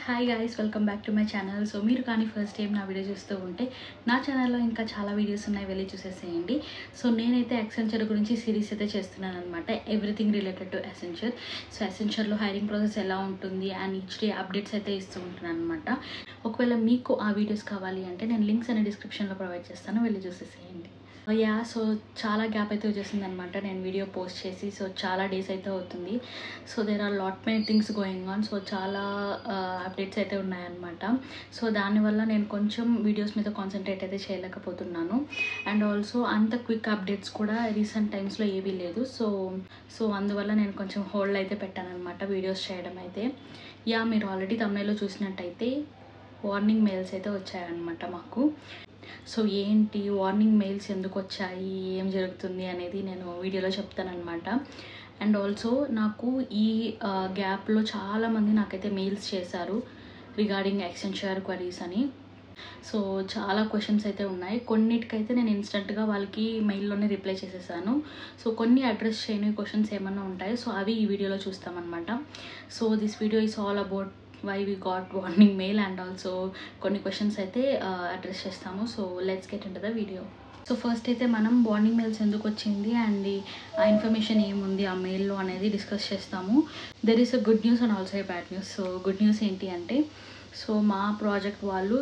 Hi guys, welcome back to my channel. So మీరు కానీ first time నా video చూస్తూ ఉంటే నా ఛానల్లో ఇంకా చాలా వీడియోస్ ఉన్నాయి, వెళ్ళి చూసేసేయండి. సో నేనైతే యాక్సెంచర్ గురించి సిరీస్ అయితే చేస్తున్నాను అనమాట, everything related to Accenture. So యాక్సెంచర్లో హైరింగ్ ప్రాసెస్ ఎలా ఉంటుంది అండ్ ఈచ్ డే అప్డేట్స్ అయితే ఇస్తూ ఉంటున్నాను అనమాట. ఒకవేళ మీకు ఆ వీడియోస్ కావాలి అంటే నేను లింక్స్ అనే డిస్క్రిప్షన్లో ప్రొవైడ్ చేస్తాను, వెళ్ళి చూసేసేయండి. సో చాలా గ్యాప్ అయితే వచ్చేసింది అనమాట నేను వీడియో పోస్ట్ చేసి. సో చాలా డేస్ అయితే అవుతుంది. So there are lot many things going on. So చాలా అప్డేట్స్ అయితే ఉన్నాయన్నమాట. సో దానివల్ల నేను కొంచెం వీడియోస్ మీద కాన్సన్ట్రేట్ అయితే చేయలేకపోతున్నాను. అండ్ ఆల్సో అంత క్విక్ అప్డేట్స్ కూడా రీసెంట్ టైమ్స్లో ఏవీ లేదు. సో అందువల్ల నేను కొంచెం హోల్డ్ అయితే పెట్టాను అనమాట వీడియోస్ చేయడం అయితే. మీరు ఆల్రెడీ తమిళలో చూసినట్టయితే వార్నింగ్ మెయిల్స్ అయితే వచ్చాయన్నమాట మాకు. సో ఏంటి వార్నింగ్ మెయిల్స్ ఎందుకు వచ్చాయి, ఏం జరుగుతుంది అనేది నేను వీడియోలో చెప్తానమాట. అండ్ ఆల్సో నాకు ఈ గ్యాప్లో చాలామంది నాకైతే మెయిల్స్ చేశారు రిగార్డింగ్ యాక్సెంచర్ క్వరీస్ అని. సో చాలా క్వశ్చన్స్ అయితే ఉన్నాయి. కొన్నిటికైతే నేను ఇన్స్టెంట్గా వాళ్ళకి మెయిల్లోనే రిప్లై చేసేసాను. సో కొన్ని అడ్రస్ చేయని క్వశ్చన్స్ ఏమన్నా ఉంటాయి, సో అవి ఈ వీడియోలో చూస్తామన్నమాట. So this video is all about why we got warning mail and also కొన్ని క్వశ్చన్స్ అయితే అడ్రస్ చేస్తాము. So let's get into the video. So first అయితే మనం వార్నింగ్ మెయిల్స్ ఎందుకు వచ్చింది అండ్ ఆ ఇన్ఫర్మేషన్ ఏముంది ఆ మెయిల్లో అనేది డిస్కస్ చేస్తాము. There is a good news and also a bad news. So good news ఏంటి అంటే, సో మా ప్రాజెక్ట్ వాళ్ళు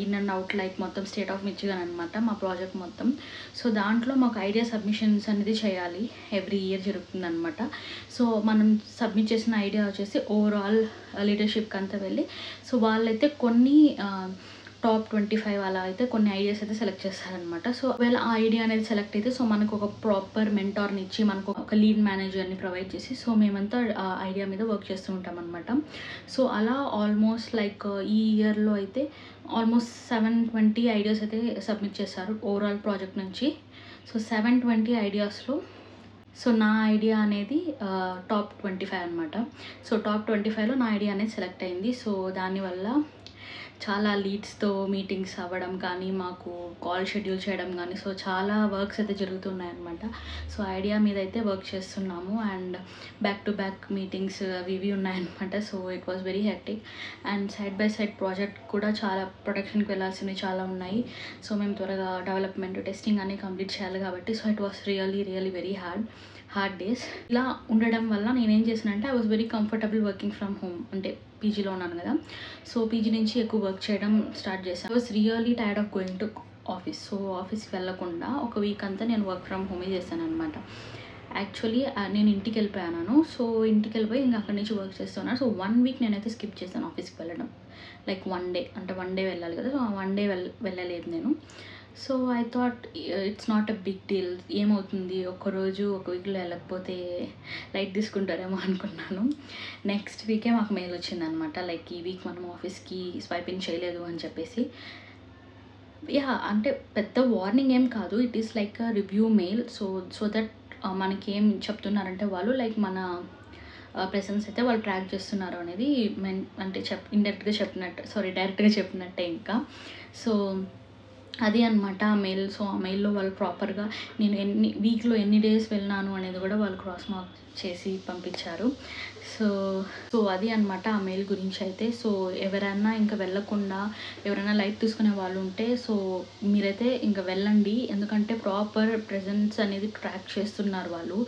ఇన్ అండ్ అవుట్ లైక్ మొత్తం స్టేట్ ఆఫ్ మిచిగన్ అనమాట మా ప్రాజెక్ట్ మొత్తం. సో దాంట్లో మాకు ఐడియా సబ్మిషన్స్ అనేది చేయాలి, ఎవ్రీ ఇయర్ జరుగుతుంది అనమాట. సో మనం సబ్మిట్ చేసిన ఐడియా వచ్చేసి ఓవరాల్ లీడర్షిప్కి అంతా వెళ్ళి, సో వాళ్ళైతే కొన్ని టాప్ 25 అలా అయితే కొన్ని ఐడియాస్ అయితే సెలెక్ట్ చేస్తారనమాట. సో ఒకవేళ ఆ ఐడియా అనేది సెలెక్ట్ అయితే సో మనకు ఒక ప్రాపర్ మెంటార్ని ఇచ్చి మనకు ఒక లీడ్ మేనేజర్ని ప్రొవైడ్ చేసి సో మేమంతా ఆ ఐడియా మీద వర్క్ చేస్తూ ఉంటాం అనమాట. సో అలా ఆల్మోస్ట్ లైక్ ఈ ఇయర్లో అయితే ఆల్మోస్ట్ 720 ఐడియాస్ అయితే సబ్మిట్ చేశారు ఓవరాల్ ప్రాజెక్ట్ నుంచి. సో 720 ఐడియాస్లో సో నా ఐడియా అనేది టాప్ 25 అనమాట. సో టాప్ 25లో నా ఐడియా అనేది సెలెక్ట్ అయింది. సో దానివల్ల చాలా లీడ్స్తో మీటింగ్స్ అవ్వడం కానీ, మాకు కాల్ షెడ్యూల్ చేయడం కానీ, సో చాలా వర్క్స్ అయితే జరుగుతున్నాయన్నమాట. సో ఐడియా మీద అయితే వర్క్ చేస్తున్నాము and back to back meetings అవి ఇవి ఉన్నాయన్నమాట. So it was very hectic and side by side project కూడా చాలా ప్రొడక్షన్కి వెళ్ళాల్సినవి చాలా ఉన్నాయి. సో మేము త్వరగా డెవలప్మెంట్ టెస్టింగ్ అన్నీ కంప్లీట్ చేయాలి కాబట్టి so it was really very hard days. ఇలా ఉండడం వల్ల నేనేం చేశానంటే I was very comfortable working from home, అంటే పీజీలో ఉన్నాను కదా. సో పీజీ నుంచి ఎక్కువ వర్క్ చేయడం స్టార్ట్ చేశాను. I was really tired of going to office. So ఆఫీస్కి వెళ్ళకుండా ఒక వీక్ అంతా నేను వర్క్ ఫ్రమ్ హోమే చేశాను అనమాట. యాక్చువల్లీ నేను ఇంటికి వెళ్ళిపోయాను. సో ఇంటికి వెళ్ళిపోయి ఇంకా అక్కడి నుంచి వర్క్ చేస్తున్నాను. సో 1 వీక్ నేనైతే స్కిప్ చేశాను ఆఫీస్కి వెళ్ళడం, లైక్ 1 డే, అంటే 1 డే వెళ్ళాలి కదా. సో 1 డే వెళ్ళలేదు నేను. So I thought it's not a big deal, ఏమవుతుంది ఒక్కరోజు ఒక వీక్లో వెళ్ళకపోతే లైట్ తీసుకుంటారేమో అనుకున్నాను. నెక్స్ట్ వీకే మాకు మెయిల్ వచ్చిందనమాట, లైక్ ఈ వీక్ మనం ఆఫీస్కి స్వైపింగ్ చేయలేదు అని చెప్పేసి. అంటే పెద్ద వార్నింగ్ ఏం కాదు, it is like a review mail. So that మనకేం చెప్తున్నారంటే వాళ్ళు లైక్ మన ప్రెసెన్స్ అయితే వాళ్ళు ట్రాక్ చేస్తున్నారు అనేది అంటే డైరెక్ట్గా చెప్పినట్టే ఇంకా. సో అది అనమాట ఆ మెయిల్. సో ఆ మెయిల్లో వాళ్ళు ప్రాపర్గా నేను వీక్లో ఎన్ని డేస్ వెళ్ళినాను అనేది కూడా వాళ్ళు క్రాస్ మార్క్ చేసి పంపించారు. సో అది అనమాట ఆ మెయిల్ గురించి అయితే. సో ఎవరైనా ఇంకా వెళ్ళకుండా ఎవరైనా లైట్ తీసుకునే వాళ్ళు ఉంటే సో మీరైతే ఇంకా వెళ్ళండి, ఎందుకంటే ప్రాపర్ ప్రెజెన్స్ అనేది ట్రాక్ చేస్తున్నారు వాళ్ళు.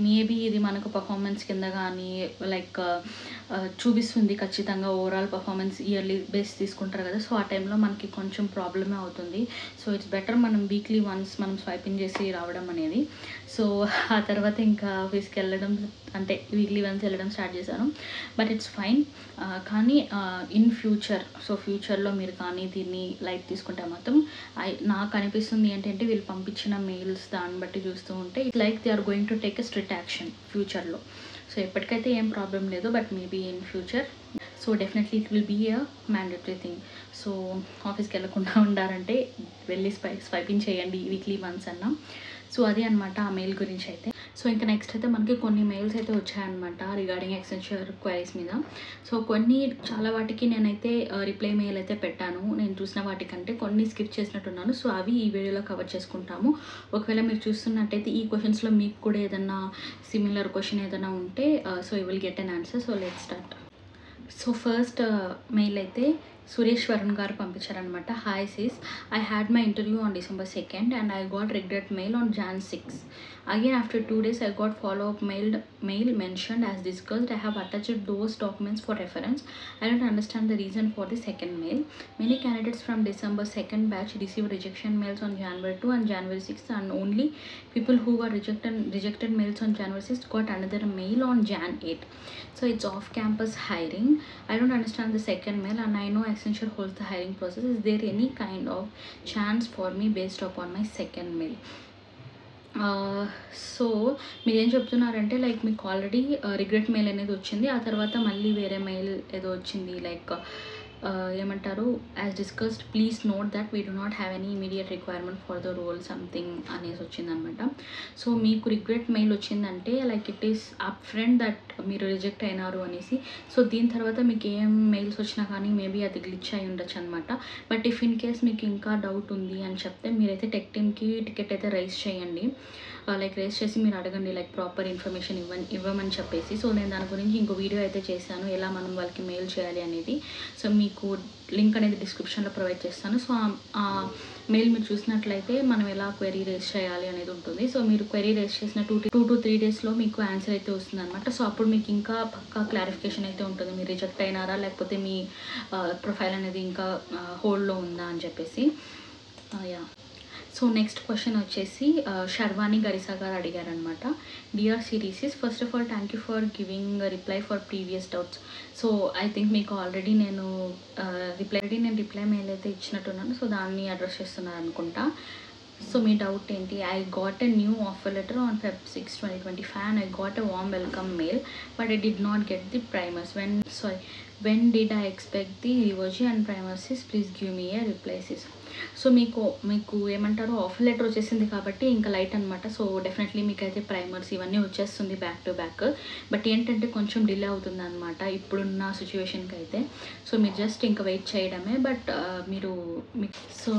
మేబీ ఇది మనకు పర్ఫార్మెన్స్ కింద కానీ లైక్ చూపిస్తుంది ఖచ్చితంగా, ఓవరాల్ పర్ఫార్మెన్స్ ఇయర్లీ బేస్ తీసుకుంటారు కదా. సో ఆ టైంలో మనకి కొంచెం ప్రాబ్లమే అవుతుంది. సో ఇట్స్ బెటర్ మనం వీక్లీ వన్స్ మనం స్వైపింగ్ చేసి రావడం అనేది. సో ఆ తర్వాత ఇంకా ఆఫీస్కి వెళ్ళడం, అంటే వీక్లీ వన్స్ వెళ్ళడం స్టార్ట్ చేశాను. But it's fine. కానీ ఇన్ ఫ్యూచర్లో మీరు కానీ దీన్ని లైట్ తీసుకుంటే మాత్రం నాకు అనిపిస్తుంది ఏంటంటే వీళ్ళు పంపించిన మెయిల్స్ దాన్ని బట్టి చూస్తూ ఉంటే like they are going to take a strict action ఫ్యూచర్లో. సో ఎప్పటికైతే ఏం ప్రాబ్లం లేదు, but maybe in future so definitely it will be a mandatory thing. So ఆఫీస్కి వెళ్ళకుండా ఉండాలంటే వెళ్ళి స్వైపింగ్ చేయండి వీక్లీ వన్స్ అన్నా. సో అది అనమాట ఆ మెయిల్ గురించి అయితే. సో ఇంకా నెక్స్ట్ అయితే మనకి కొన్ని మెయిల్స్ అయితే వచ్చాయన్నమాట రిగార్డింగ్ యాక్సెంచర్ క్వైరీస్ మీద. సో చాలా వాటికి నేనైతే రిప్లై మెయిల్ అయితే పెట్టాను, నేను చూసిన వాటికంటే కొన్ని స్కిప్ చేసినట్టున్నాను. సో అవి ఈ వీడియోలో కవర్ చేసుకుంటాము. ఒకవేళ మీరు చూస్తున్నట్టయితే ఈ క్వశ్చన్స్లో మీకు కూడా ఏదన్నా సిమిలర్ క్వశ్చన్ ఏదైనా ఉంటే so you will get an answer. So let's start. So first mail అయితే సురేష్ వరుణ్ గారు పంపించారనమాట. Hi sis, I had my interview on December 2nd and I got regret mail on Jan 6. Again after 2 days I got follow-up mail mentioned as discussed. I have attached those documents for reference. I don't understand the reason for the second mail. Many candidates from December 2nd batch received rejection mails on January 2 and January 6th, and only people who were rejected mails on January 6th got another mail on Jan 8. So it's off campus hiring. I don't understand the second mail and I know Accenture holds the hiring process. Is there any kind of chance for me based upon my second mail? So మీరేం చెప్తున్నారంటే like మీకు already regret mail అనేది వచ్చింది, ఆ తర్వాత మళ్ళీ వేరే mail ఏదో వచ్చింది లైక్ ఏమంటారు, as discussed please note that we do not have any immediate requirement for the role something అనేసి వచ్చిందనమాట. సో మీకు రిగ్రెట్ మెయిల్ వచ్చిందంటే like it is up front that మీరు రిజెక్ట్ అయినారు అనేసి. సో దీని తర్వాత మీకు ఏం మెయిల్స్ వచ్చినా కానీ మేబీ అది గ్లిచ్ అయి ఉండొచ్చు అనమాట. బట్ ఇఫ్ ఇన్ కేస్ మీకు ఇంకా డౌట్ ఉంది అని చెప్తే మీరైతే టెక్ టీమ్కి టికెట్ అయితే రైజ్ చేయండి. లైక్ రేస్ చేసి మీరు అడగండి లైక్ ప్రాపర్ ఇన్ఫర్మేషన్ ఇవ్వమని చెప్పేసి. సో నేను దాని గురించి ఇంకో వీడియో అయితే చేశాను, ఎలా మనం వాళ్ళకి మెయిల్ చేయాలి అనేది. సో మీకు లింక్ అనేది డిస్క్రిప్షన్లో ప్రొవైడ్ చేస్తాను. సో ఆ మెయిల్ మీరు చూసినట్లయితే మనం ఎలా క్వెరీ రేస్ చేయాలి అనేది ఉంటుంది. సో మీరు క్వెరీ రేస్ చేసిన 2 to 3 డేస్లో మీకు ఆన్సర్ అయితే వస్తుంది అనమాట. సో అప్పుడు మీకు ఇంకా పక్కా క్లారిఫికేషన్ అయితే ఉంటుంది, మీరు రిజెక్ట్ అయినారా లేకపోతే మీ ప్రొఫైల్ అనేది ఇంకా హోల్డ్లో ఉందా అని చెప్పేసి. యా. సో నెక్స్ట్ క్వశ్చన్ వచ్చేసి శర్వాణి గరిసా గారు అడిగారనమాట. డియర్ సిరీసిస్, first of all thank you for giving reply for previous doubts. So I think మీకు ఆల్రెడీ నేను రిప్లై మెయిల్ అయితే ఇచ్చినట్టున్నాను. సో దాన్ని అడ్రస్ చేస్తున్నారు అనుకుంటా. సో మీ డౌట్ ఏంటి? I got a new offer letter on Feb 6, 2025 and I got a warm welcome mail but I did not get the primers. When did I expect the reversion and primers? Please give me a reply sis. So మీకు ఏమంటారు, offer letter వచ్చేసింది కాబట్టి ఇంకా light అనమాట. So definitely మీకు అయితే primers ఇవన్నీ వచ్చేస్తుంది బ్యాక్ టు బ్యాక్. బట్ ఏంటంటే కొంచెం డిలే అవుతుంది అనమాట ఇప్పుడున్న సిచ్యువేషన్కి అయితే. సో మీరు జస్ట్ ఇంకా వెయిట్ చేయడమే. బట్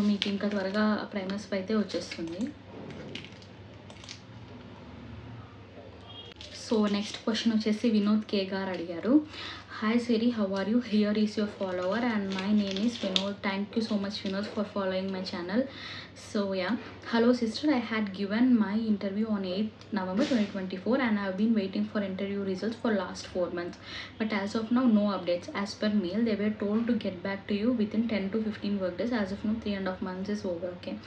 మీకు ఇంకా త్వరగా ప్రైమర్స్ అయితే వచ్చేస్తుంది. సో నెక్స్ట్ క్వశ్చన్ వచ్చేసి వినోద్ కే గారు అడిగారు. Hi Siri, how are you? Here is your follower and my name is Vinod. Thank you so much Vinod for following my channel. So yeah, hello sister, I had given my interview on 8th November 2024 and I have been waiting for interview results for last 4 months. But as of now, no updates. As per mail, they were told to get back to you within 10 to 15 work days. As of now, 3.5 months is over. Okay.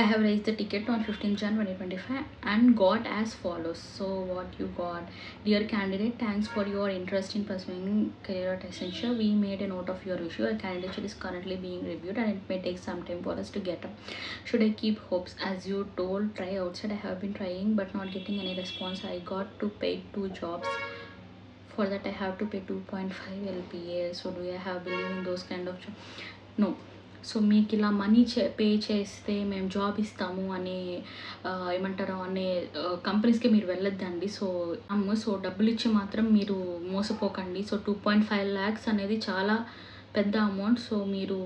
I have raised the ticket on 15 Jan 2025 and got as follows. So what you got? Dear candidate, thanks for your interest in pursuing career at Accenture. We made a note of your issue. Your candidature is currently being reviewed and it may take some time for us to get up. Should I keep hopes? As you told, try outside. I have been trying but not getting any response. I got to pay 2 jobs. For that I have to pay 2.5 LPA. So do I have believe in those kind of jobs? No. So మీకు ఇలా money pay చేస్తే మేము job ఇస్తాము అనే ఏమంటారు అనే కంపెనీస్కి మీరు వెళ్ళొద్దండి. సో డబ్బులు ఇచ్చి మాత్రం మీరు మోసపోకండి. సో 2.5 lakhs అనేది చాలా పెద్ద అమౌంట్. సో మీరు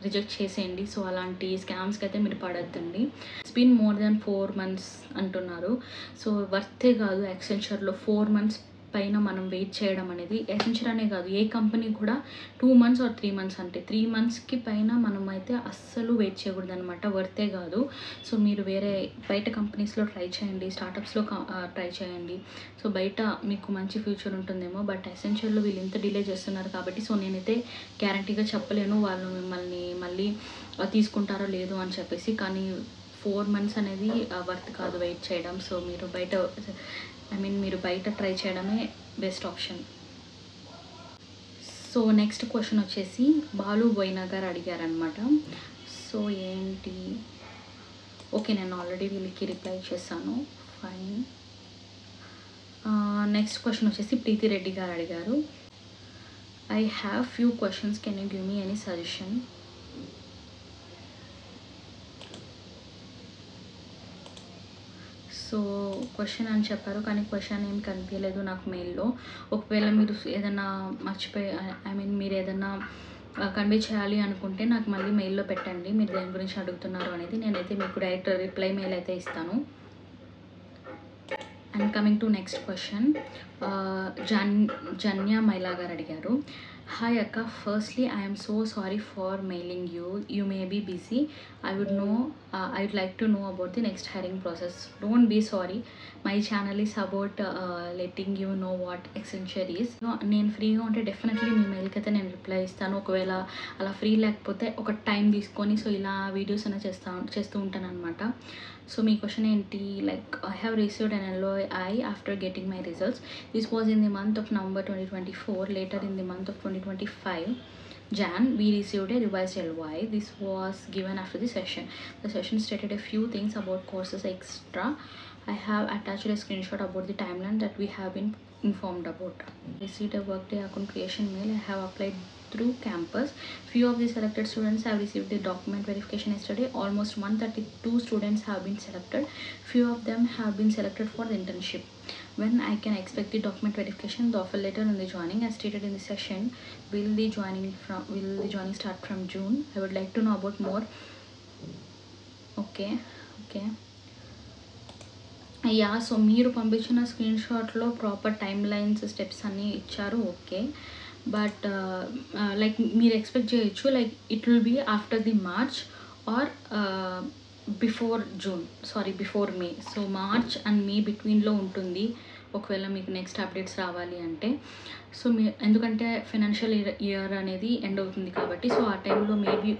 రిజెక్ట్ చేసేయండి. సో అలాంటి స్కామ్స్కి అయితే మీరు పడద్దండి. It's been more than 4 months అంటున్నారు. సో వర్తే కాదు యాక్సెంచర్లో 4 months పైన మనం వెయిట్ చేయడం అనేది. ఎసెన్షియల్ అనే కాదు, ఏ కంపెనీ కూడా 2 months or 3 months అంటే 3 monthsకి పైన మనం అయితే అస్సలు వెయిట్ చేయకూడదు అనమాట, వర్తే కాదు. సో మీరు వేరే బయట కంపెనీస్లో ట్రై చేయండి, స్టార్టప్స్లో ట్రై చేయండి. సో బయట మీకు మంచి ఫ్యూచర్ ఉంటుందేమో. బట్ ఎసెన్షియల్లో వీళ్ళు ఇంత డిలే చేస్తున్నారు కాబట్టి సో నేనైతే గ్యారంటీగా చెప్పలేను వాళ్ళు మిమ్మల్ని మళ్ళీ తీసుకుంటారో లేదో అని చెప్పేసి. కానీ 4 months అనేది వర్త్ కాదు వెయిట్ చేయడం. సో మీరు బయట ట్రై చేయడమే best option. So next question వచ్చేసి బాలు బోయినా గారు అడిగారనమాట. సో ఏంటి, ఓకే నేను ఆల్రెడీ వీళ్ళకి రిప్లై చేశాను, ఫైన్. నెక్స్ట్ క్వశ్చన్ వచ్చేసి ప్రీతి రెడ్డి గారు అడిగారు. I have few questions, can you give me any suggestion? So question అని చెప్పారు కానీ క్వశ్చన్ ఏం కనిపించలేదు నాకు మెయిల్లో. ఒకవేళ మీరు ఏదైనా మర్చిపోయి మీరు ఏదైనా కన్వే చేయాలి అనుకుంటే నాకు మళ్ళీ మెయిల్లో పెట్టండి, మీరు దేని గురించి అడుగుతున్నారు అనేది. నేనైతే మీకు డైరెక్ట్ రిప్లై మెయిల్ అయితే ఇస్తాను. And coming to next question, Janya మైలా గారు అడిగారు, హాయ్ అక్క, firstly I'm so sorry for mailing you may be busy. I would like to know about the next hiring process. Don't be sorry, my channel is about letting you know what Accenture is. నేను ఫ్రీగా ఉంటే definitely మీ మెయిల్కి అయితే నేను reply ఇస్తాను. ఒకవేళ అలా free లేకపోతే ఒక టైం తీసుకొని సో ఇలా వీడియోస్ అయినా చేస్తూ ఉంటాను అనమాట. సో మీ క్వశ్చన్ ఏంటి, like I have received an LOI after getting my results. This was in the month of November 2024. Later in the month of 2025 Jan, we received a revised LOI. This was given after the session. The session stated a few things about courses extra. I have attached a screenshot about the timeline that we have been informed about. Received a workday account creation mail. I have applied through campus. Few of the selected students have received the document verification yesterday. Almost 132 students have been selected. Few of them have been selected for the internship. When I can expect the document verification, the offer letter, and the joining? As stated in the session, will the joining start from June? I would like to know about more. Okay. Yeah, so మీరు పంపించిన స్క్రీన్షాట్లో proper time lines steps అన్నీ ఇచ్చారు. Okay, but like మీరు expect చేయొచ్చు like it will be after the March or before May. So March and May బిట్వీన్లో ఉంటుంది ఒకవేళ మీకు నెక్స్ట్ అప్డేట్స్ రావాలి అంటే. సో ఎందుకంటే ఫైనాన్షియల్ ఇయర్ అనేది ఎండ్ అవుతుంది కాబట్టి, సో ఆ టైంలో మేబీ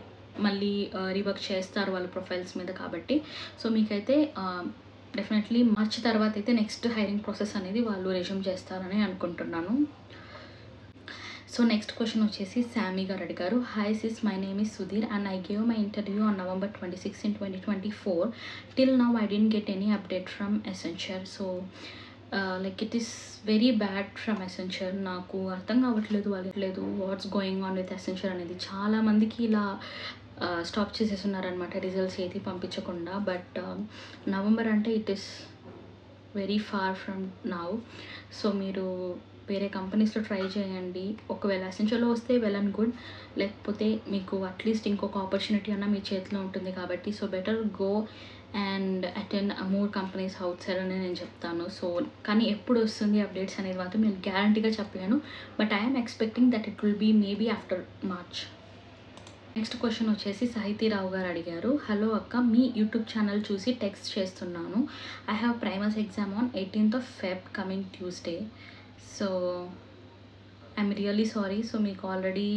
మళ్ళీ రీవర్క్ చేస్తారు వాళ్ళ ప్రొఫైల్స్ మీద కాబట్టి, సో మీకైతే డెఫినెట్లీ మార్చ్ తర్వాత అయితే నెక్స్ట్ హైరింగ్ ప్రాసెస్ అనేది వాళ్ళు రెజ్యూమ్ చేస్తారని అనుకుంటున్నాను. సో నెక్స్ట్ క్వశ్చన్ వచ్చేసి శామీ గారు అడిగారు, hi sis, my name is Sudheer and I gave my interview on November 26 in 2024. Till now I didn't get any update from Accenture. So like it is very bad from Accenture. నాకు అర్థం కావట్లేదు what's going on with Accenture అనేది. చాలామందికి ఇలా stop చేసేస్తున్నారనమాట results ఏది పంపించకుండా. But November అంటే it is very far from now. So మీరు వేరే కంపెనీస్లో ట్రై చేయండి. ఒకవేళ Accentureలో వస్తే వెల్ అండ్ గుడ్, లేకపోతే మీకు అట్లీస్ట్ ఇంకొక ఆపర్చునిటీ అన్న మీ చేతిలో ఉంటుంది కాబట్టి, so better go and attend more companies out side అని నేను చెప్తాను. సో కానీ ఎప్పుడు వస్తుంది అప్డేట్స్ అనేది మాత్రం నేను గ్యారంటీగా చెప్పలేను, but I'm expecting that it will be maybe after March. Next question వచ్చేసి సాహితీరావు గారు అడిగారు, హలో అక్క, మీ యూట్యూబ్ ఛానల్ చూసి టెక్స్ట్ చేస్తున్నాను. I have primers exam on 18th of Feb coming Tuesday. So I'm really sorry. So మీకు ఆల్రెడీ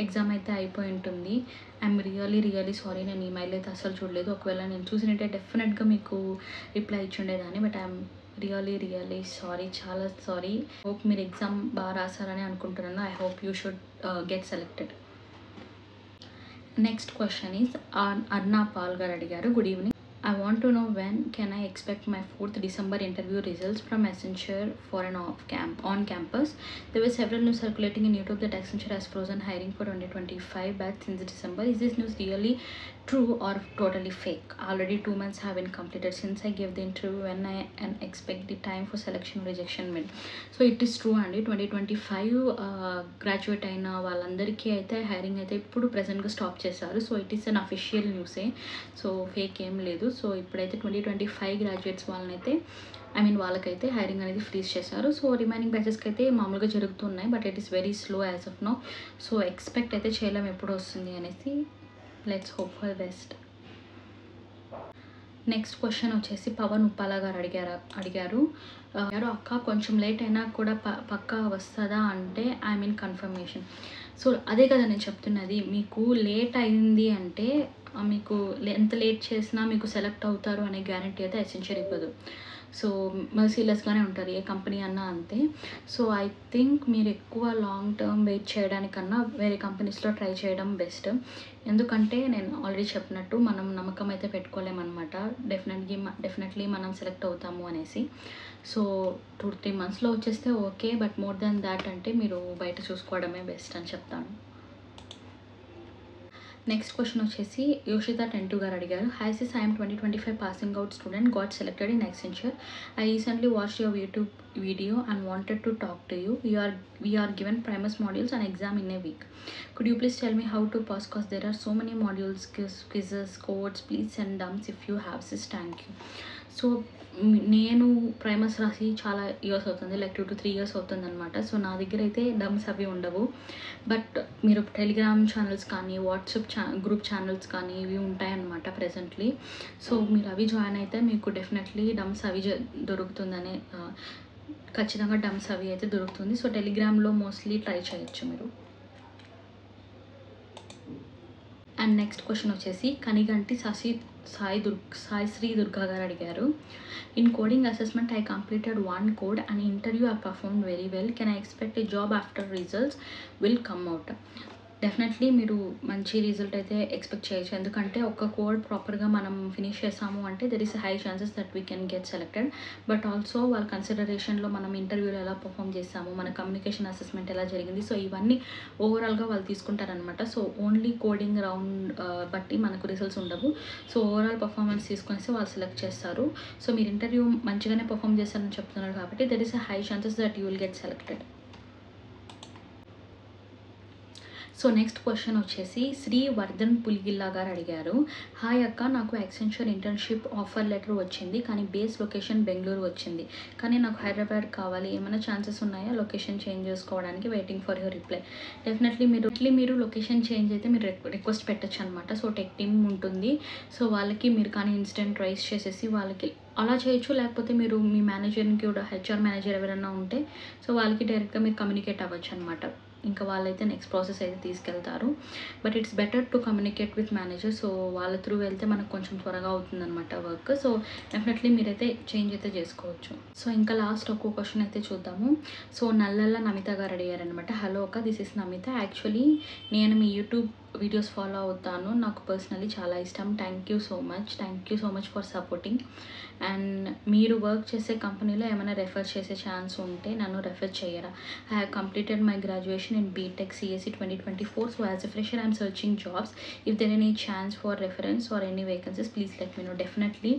exam అయితే అయిపోయి ఉంటుంది. I'm really sorry. నేను ఈమెయిల్ అయితే అసలు చూడలేదు. ఒకవేళ నేను చూసినట్టే డెఫినెట్గా మీకు రిప్లై ఇచ్చుండేదాన్ని, బట్ ఐఎమ్ రియలీ సారీ, చాలా సారీ. హోప్ మీరు ఎగ్జామ్ బాగా రాసారని అనుకుంటున్నాను. I hope you should get selected. Next question is Arna Pal garu అడిగారు, good evening. I want to know when can I expect my 4th December interview results from Accenture for an on campus. There were several news circulating in YouTube that Accenture has frozen hiring for 2025 batch since December. Is this news really true or totally fake? Already 2 months have been completed since I gave the interview. When I and expect the time for selection rejection mid. So it is true అండి. 2025 graduate అయిన వాళ్ళందరికీ అయితే hiring అయితే ఇప్పుడు ప్రెజెంట్గా stop చేశారు. So it is an official న్యూసే, so fake ఏం లేదు. సో ఇప్పుడైతే 2025 గ్రాడ్యుయేట్స్ వాళ్ళకైతే హైరింగ్ అనేది ఫ్రీజ్ చేశారు. సో రిమైనింగ్ బ్యాచెస్కి అయితే మామూలుగా జరుగుతున్నాయి, but it is very slow as of now. So expect అయితే చేయలేం ఎప్పుడు వస్తుంది అనేసి. Let's hope for best. Next question వచ్చేసి పవన్ ఉప్పాల గారు అడిగారు అక్క, కొంచెం లేట్ అయినా కూడా పక్కా వస్తుందా అంటే ఐ మీన్ కన్ఫర్మేషన్. సో అదే కదా నేను చెప్తున్నది, మీకు లేట్ అయింది అంటే మీకు ఎంత లేట్ చేసినా మీకు సెలెక్ట్ అవుతారు అనే గ్యారంటీ అయితే Accenture ఇవ్వదు. సో మర్సీలెస్గానే ఉంటారు ఏ కంపెనీ అన్నా అంతే. సో ఐ థింక్ మీరు ఎక్కువ లాంగ్ టర్మ్ వెయిట్ చేయడానికన్నా వేరే కంపెనీస్లో ట్రై చేయడం బెస్ట్. ఎందుకంటే నేను ఆల్రెడీ చెప్పినట్టు మనం నమ్మకం అయితే పెట్టుకోలేమన్నమాట డెఫినెట్లీ మనం సెలెక్ట్ అవుతాము అనేసి. సో 2-3 monthsలో వచ్చేస్తే okay, but more than that అంటే మీరు బయట చూసుకోవడమే బెస్ట్ అని చెప్తాను. నెక్స్ట్ క్వశ్చన్ వచ్చేసి యోషిత టెంటు గారు అడిగారు, hi sis, I'm 2025 passing out student, got selected in Accenture. I recently watched your YouTube video and wanted to talk to you. We are given primers modules and exam in a week. Could you please tell me how to pass, because there are so many modules, quizzes, codes. Please send dumps if you have, sis. Thank you. So నేను primers రాసి చాలా years అవుతుంది, like 2 to 3 years అవుతుందన్నమాట. So నా దగ్గర అయితే డమ్స్ అవి ఉండవు. బట్ మీరు టెలిగ్రామ్ ఛానల్స్ కానీ వాట్సాప్ గ్రూప్ ఛానల్స్ కానీ ఇవి ఉంటాయన్నమాట ప్రెజెంట్లీ. సో మీరు అవి జాయిన్ అయితే మీకు డెఫినెట్లీ డమ్స్ అవి దొరుకుతుందనే ఖచ్చితంగా డమ్స్ అవి అయితే దొరుకుతుంది. సో టెలిగ్రామ్లో మోస్ట్లీ ట్రై చేయొచ్చు మీరు. అండ్ నెక్స్ట్ క్వశ్చన్ వచ్చేసి కనిగంటి సాయి శ్రీ దుర్గా గారు అడిగారు. In coding assessment I completed 1 code and interview I performed very well. Can I expect a job after results will come out? Definitely మీరు మంచి రిజల్ట్ అయితే ఎక్స్పెక్ట్ చేయొచ్చు. ఎందుకంటే ఒక కోడ్ ప్రాపర్గా మనం ఫినిష్ చేసాము అంటే there is high chances that we can get selected. But also వాళ్ళ కన్సిడరేషన్లో మనం ఇంటర్వ్యూలో ఎలా పర్ఫామ్ చేసాము, మన కమ్యూనికేషన్ అసెస్మెంట్ ఎలా జరిగింది, సో ఇవన్నీ ఓవరాల్గా వాళ్ళు తీసుకుంటారనమాట. సో ఓన్లీ కోడింగ్ రౌండ్ బట్టి మనకు రిజల్ట్స్ ఉండవు. సో ఓవరాల్ పర్ఫార్మెన్స్ తీసుకొనేసి వాళ్ళు సెలెక్ట్ చేస్తారు. సో మీరు ఇంటర్వ్యూ మంచిగానే పర్ఫామ్ చేస్తారని చెప్తున్నారు కాబట్టి there is high chances that you will get selected. So next question వచ్చేసి శ్రీవర్ధన్ పులిగిల్లా గారు అడిగారు. హాయ్ అక్క, నాకు యాక్సెంచర్ ఇంటర్న్షిప్ ఆఫర్ లెటర్ వచ్చింది కానీ బేస్ లొకేషన్ బెంగళూరు వచ్చింది, కానీ నాకు హైదరాబాద్ కావాలి. ఏమైనా ఛాన్సెస్ ఉన్నాయా లొకేషన్ చేంజ్ చేసుకోవడానికి? Waiting for your reply. Definitely మీరు లొకేషన్ చేంజ్ అయితే మీరు రిక్వెస్ట్ పెట్టచ్చు అనమాట. సో టెక్ టీమ్ ఉంటుంది. సో వాళ్ళకి మీరు కానీ ఇన్స్టెంట్ రైస్ చేసేసి వాళ్ళకి అలా చేయొచ్చు. లేకపోతే మీరు మీ మేనేజర్ని కూడా, హెచ్ఆర్ మేనేజర్ ఎవరైనా ఉంటే సో వాళ్ళకి డైరెక్ట్గా మీరు కమ్యూనికేట్ అవ్వచ్చు అనమాట. ఇంకా వాళ్ళైతే నెక్స్ట్ ప్రాసెస్ అయితే తీసుకెళ్తారు. But it's better to communicate with manager. So వాళ్ళ త్రూ వెళ్తే మనకు కొంచెం త్వరగా అవుతుందన్నమాట వర్క్. సో డెఫినెట్లీ మీరైతే చేంజ్ అయితే చేసుకోవచ్చు. సో ఇంకా లాస్ట్ ఒక్కో క్వశ్చన్ అయితే చూద్దాము. సో నల్లల్ల నమిత గారు అడిగారనమాట. హలో అక్క, దిస్ ఇస్ నమిత. యాక్చువల్లీ నేను మీ యూట్యూబ్ వీడియోస్ ఫాలో అవుతాను, నాకు పర్సనలీ చాలా ఇష్టం. Thank you so much for supporting. And మీరు వర్క్ చేసే కంపెనీలో ఏమైనా రెఫర్ చేసే ఛాన్స్ ఉంటే నన్ను రెఫర్ చేయరా? I have completed my graduation in BTech CSE 2024. So as a fresher, I'm searching jobs. If there any chance for reference or any vacancies, please let me know. Definitely.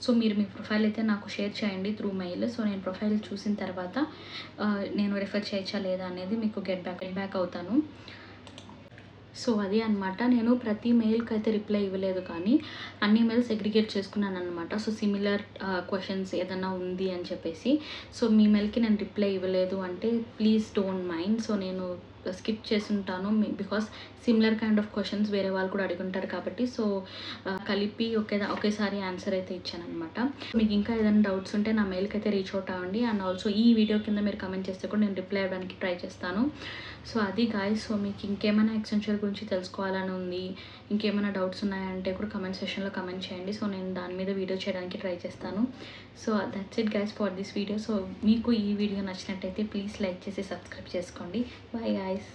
So మీరు మీ profile అయితే నాకు share చేయండి through mail. So నేను profile చూసిన తర్వాత నేను refer చేయొచ్చా లేదా అనేది మీకు గెట్ బ్యాక్ అవుతాను. సో అది అనమాట. నేను ప్రతి మెయిల్కి అయితే రిప్లై ఇవ్వలేదు, కానీ అన్ని మెయిల్స్ అగ్రిగేట్ చేసుకున్నాను అనమాట. సో సిమిలర్ క్వశ్చన్స్ ఏదన్నా ఉంది అని చెప్పేసి. సో మీ మెయిల్కి నేను రిప్లై ఇవ్వలేదు అంటే ప్లీజ్ డోంట్ మైండ్. సో నేను స్కిప్ చేసుంటాను because similar kind of questions వేరే వాళ్ళు కూడా అడుగుంటారు కాబట్టి. సో కలిపి ఒకేసారి ఆన్సర్ అయితే ఇచ్చాను అనమాట. మీకు ఇంకా ఏదైనా డౌట్స్ ఉంటే నా మెయిల్కి అయితే రీచ్ అవుట్ అవ్వండి. అండ్ ఆల్సో ఈ వీడియో కింద మీరు కమెంట్ చేస్తే కూడా నేను రిప్లై అవ్వడానికి ట్రై చేస్తాను. సో అది గాయ్స్. సో మీకు ఇంకేమైనా యాక్సెంచర్ గురించి తెలుసుకోవాలని ఉంది, ఇంకేమైనా డౌట్స్ ఉన్నాయంటే కూడా కమెంట్ సెక్షన్లో కమెంట్ చేయండి. సో నేను దాని మీద వీడియో చేయడానికి ట్రై చేస్తాను. So that's it guys for this video. So మీకు ఈ వీడియో నచ్చినట్టయితే ప్లీజ్ లైక్ చేసి సబ్స్క్రైబ్ చేసుకోండి. Bye guys.